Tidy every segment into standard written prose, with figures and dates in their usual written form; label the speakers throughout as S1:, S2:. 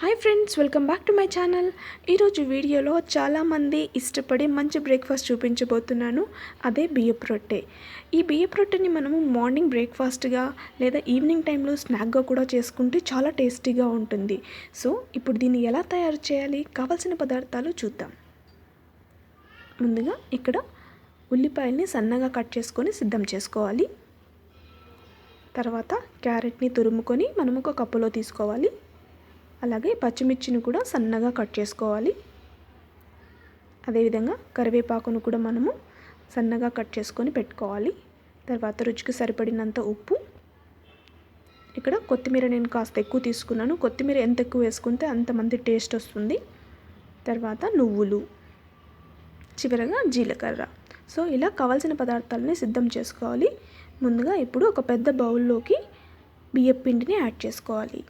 S1: Hi friends, welcome back to my channel. ఈరోజు వీడియోలో చాలామంది ఇష్టపడే మంచి బ్రేక్ఫాస్ట్ చూపించబోతున్నాను. అదే బియ్యపు రొట్టె. ఈ బియ్యపు రొట్టెని మనము మార్నింగ్ బ్రేక్ఫాస్ట్గా లేదా ఈవినింగ్ టైంలో స్నాక్గా కూడా చేసుకుంటే చాలా టేస్టీగా ఉంటుంది. సో ఇప్పుడు దీన్ని ఎలా తయారు చేయాలి, కావాల్సిన పదార్థాలు చూద్దాం. ముందుగా ఇక్కడ ఉల్లిపాయల్ని సన్నగా కట్ చేసుకొని సిద్ధం చేసుకోవాలి. తర్వాత క్యారెట్ని తురుముకొని మనము ఒక కప్పులో తీసుకోవాలి. అలాగే పచ్చిమిర్చిని కూడా సన్నగా కట్ చేసుకోవాలి. అదేవిధంగా కరివేపాకును కూడా మనము సన్నగా కట్ చేసుకొని పెట్టుకోవాలి. తర్వాత రుచికి సరిపడినంత ఉప్పు. ఇక్కడ కొత్తిమీర నేను కాస్త ఎక్కువ తీసుకున్నాను. కొత్తిమీర ఎంత ఎక్కువ వేసుకుంటే అంత మంచి టేస్ట్ వస్తుంది. తర్వాత నువ్వులు, చివరగా జీలకర్ర. సో ఇలా కావాల్సిన పదార్థాలని సిద్ధం చేసుకోవాలి. ముందుగా ఇప్పుడు ఒక పెద్ద బౌల్లోకి బియ్యపు పిండిని యాడ్ చేసుకోవాలి.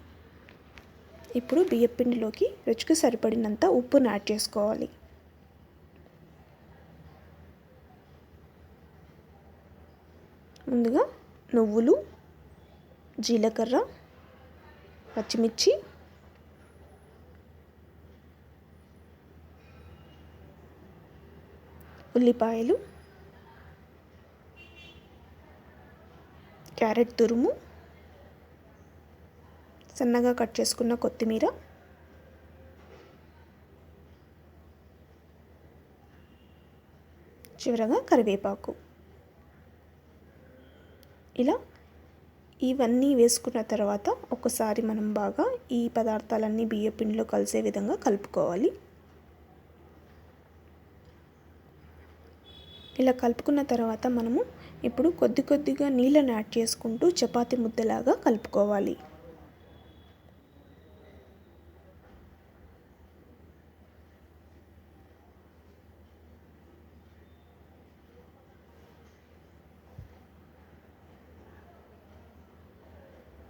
S1: ఇప్పుడు బియ్యపు పిండిలోకి రుచికి సరిపడినంత ఉప్పును యాడ్ చేసుకోవాలి. ముందుగా నువ్వులు, జీలకర్ర, పచ్చిమిర్చి, ఉల్లిపాయలు, క్యారెట్ తురుము, సన్నగా కట్ చేసుకున్న కొత్తిమీర, చివరగా కరివేపాకు. ఇలా ఇవన్నీ వేసుకున్న తర్వాత ఒకసారి మనం బాగా ఈ పదార్థాలన్నీ బియ్య పిండిలో కలిసే విధంగా కలుపుకోవాలి. ఇలా కలుపుకున్న తర్వాత మనము ఇప్పుడు కొద్దిగా నీళ్ళని యాడ్ చేసుకుంటూ చపాతీ ముద్దలాగా కలుపుకోవాలి.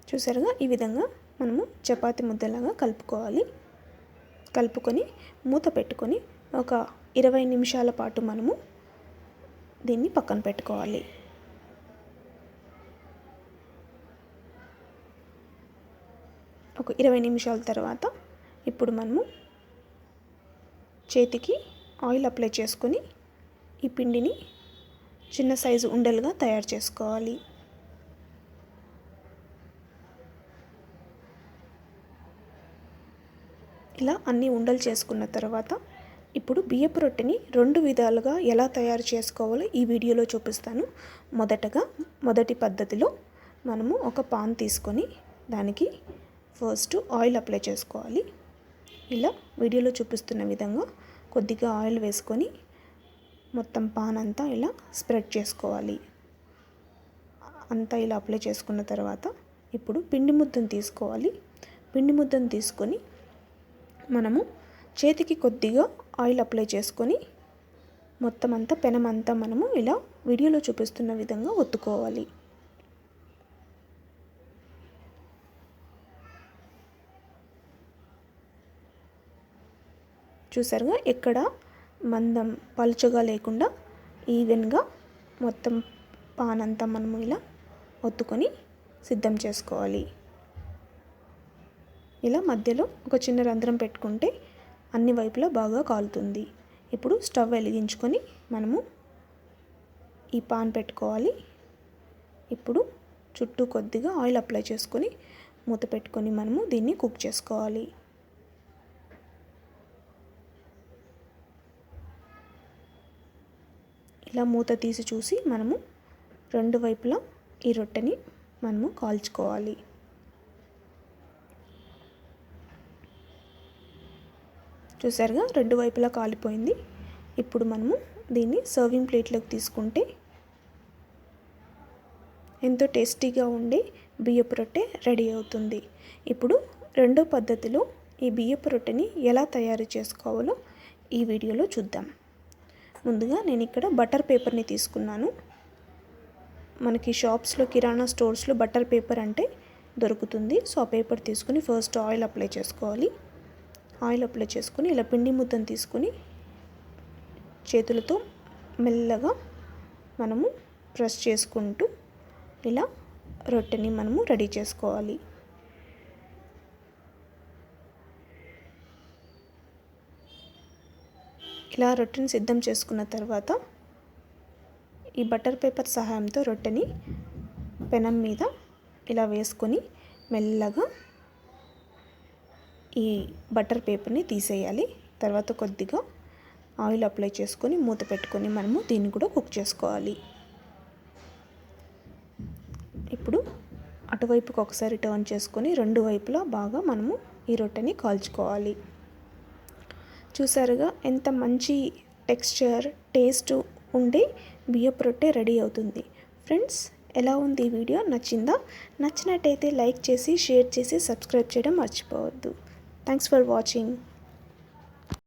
S1: చూసారుగా, ఈ విధంగా మనము చపాతీ ముద్దలాగా కలుపుకోవాలి. కలుపుకొని మూత పెట్టుకొని ఒక 20 నిమిషాల పాటు మనము దీన్ని పక్కన పెట్టుకోవాలి. ఒక 20 నిమిషాల తర్వాత ఇప్పుడు మనము చేతికి ఆయిల్ అప్లై చేసుకొని ఈ పిండిని చిన్న సైజు ఉండలుగా తయారు చేసుకోవాలి. ఇలా అన్ని ఉండలు చేసుకున్న తర్వాత ఇప్పుడు బియ్యపు రొట్టెని 2 విధాలుగా ఎలా తయారు చేసుకోవాలో ఈ వీడియోలో చూపిస్తాను. మొదటి పద్ధతిలో మనము ఒక పాన్ తీసుకొని దానికి ఫస్ట్ ఆయిల్ అప్లై చేసుకోవాలి. ఇలా వీడియోలో చూపిస్తున్న విధంగా కొద్దిగా ఆయిల్ వేసుకొని మొత్తం పాన్ అంతా ఇలా స్ప్రెడ్ చేసుకోవాలి. అంతా ఇలా అప్లై చేసుకున్న తర్వాత ఇప్పుడు పిండి ముద్దను తీసుకోవాలి. పిండి ముద్దను తీసుకొని మనము చేతికి కొద్దిగా ఆయిల్ అప్లై చేసుకొని మొత్తం అంతా పెనమంతా మనము ఇలా వీడియోలో చూపిస్తున్న విధంగా ఒత్తుకోవాలి. చూసారుగా, ఎక్కడ మందం పలుచగా లేకుండా ఈవెన్గా మొత్తం పాన్ అంతా మనము ఇలా ఒత్తుకొని సిద్ధం చేసుకోవాలి. ఇలా మధ్యలో ఒక చిన్న రంధ్రం పెట్టుకుంటే అన్ని వైపులా బాగా కాలుతుంది. ఇప్పుడు స్టవ్ వెలిగించుకొని మనము ఈ పాన్ పెట్టుకోవాలి. ఇప్పుడు చుట్టూ కొద్దిగా ఆయిల్ అప్లై చేసుకొని మూత పెట్టుకొని మనము దీన్ని కుక్ చేసుకోవాలి. ఇలా మూత తీసి చూసి మనము 2 వైపులా ఈ రొట్టెని మనము కాల్చుకోవాలి. చూసారుగా, 2 వైపులా కాలిపోయింది. ఇప్పుడు మనము దీన్ని సర్వింగ్ ప్లేట్లోకి తీసుకుంటే ఎంతో టేస్టీగా ఉండే బియ్యపు రొట్టె రెడీ అవుతుంది. ఇప్పుడు రెండో పద్ధతిలో ఈ బియ్యపు రొట్టెని ఎలా తయారు చేసుకోవాలో ఈ వీడియోలో చూద్దాం. ముందుగా నేను ఇక్కడ బటర్ పేపర్ని తీసుకున్నాను. మనకి షాప్స్లో, కిరాణా స్టోర్స్లో బటర్ పేపర్ అంటే దొరుకుతుంది. సో ఆ పేపర్ తీసుకుని ఫస్ట్ ఆయిల్ అప్లై చేసుకోవాలి. ఆయిల్ అప్లై చేసుకుని ఇలా పిండి ముద్దను తీసుకుని చేతులతో మెల్లగా మనము ప్రెస్ చేసుకుంటూ ఇలా రొట్టెని మనము రెడీ చేసుకోవాలి. ఇలా రొట్టెని సిద్ధం చేసుకున్న తర్వాత ఈ బటర్ పేపర్ సహాయంతో రొట్టెని పెనం మీద ఇలా వేసుకొని మెల్లగా ఈ బటర్ పేపర్ని తీసేయాలి. తర్వాత కొద్దిగా ఆయిల్ అప్లై చేసుకొని మూత పెట్టుకొని మనము దీన్ని కూడా కుక్ చేసుకోవాలి. ఇప్పుడు అటువైపుకి ఒకసారి టర్న్ చేసుకొని రెండు వైపులా బాగా మనము ఈ రొట్టెని కాల్చుకోవాలి. చూసారుగా ఎంత మంచి టెక్స్చర్, టేస్ట్ ఉండే బియ్యపు రొట్టె రెడీ అవుతుంది. ఫ్రెండ్స్, ఎలా ఉంది ఈ వీడియో? నచ్చిందా? నచ్చినట్టయితే లైక్ చేసి, షేర్ చేసి, సబ్స్క్రైబ్ చేయడం మర్చిపోవద్దు. Thanks for watching.